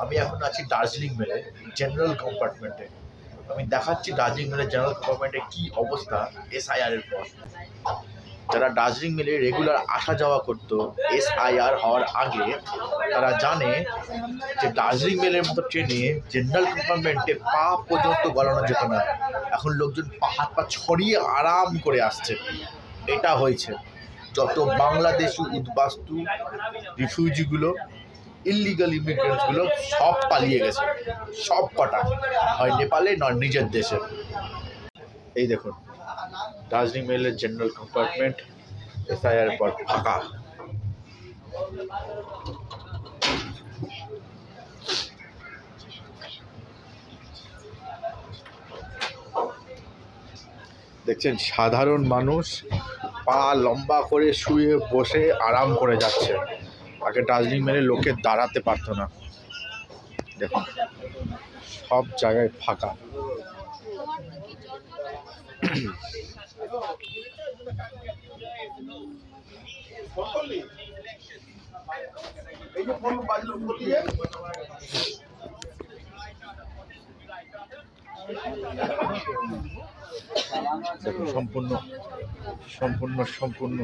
আমি এখন আছি দার্জিলিং মেলে জেনারেল কম্পার্টমেন্টে। আমি দেখাচ্ছি দার্জিলিং মেলের জেনারেল কম্পার্টমেন্টে কী অবস্থা SIR এর পর। যারা দার্জিলিং মেলে রেগুলার আসা যাওয়া করতো SIR হওয়ার আগে, তারা জানে যে দার্জিলিং মেলের মতো ট্রেনে জেনারেল কম্পার্টমেন্টে পা পর্যন্ত গলানো যেত না। এখন লোকজন হাত পা ছড়িয়ে আরাম করে আসছে। এটা হয়েছে যত বাংলাদেশি উদ্বাস্তু রিফিউজিগুলো, ইলিগাল ইমিগ্রেন্টসগুলো সব পালিয়ে গেছে, সব কটা, হয় নেপালে নয় নিজের দেশে। এই দেখুন দার্জিলিং মেলের জেনারেল কম্পার্টমেন্ট SIR পর ফাঁকা। দেখছেন সাধারণ মানুষ পা লম্বা করে শুয়ে বসে আরাম করে যাচ্ছে। আগে দার্জিলিং মেলে লোকে দাঁড়াতে পারতো না। দেখুন সব জায়গায় ফাঁকা। দেখুন সম্পূর্ণ সম্পূর্ণ সম্পূর্ণ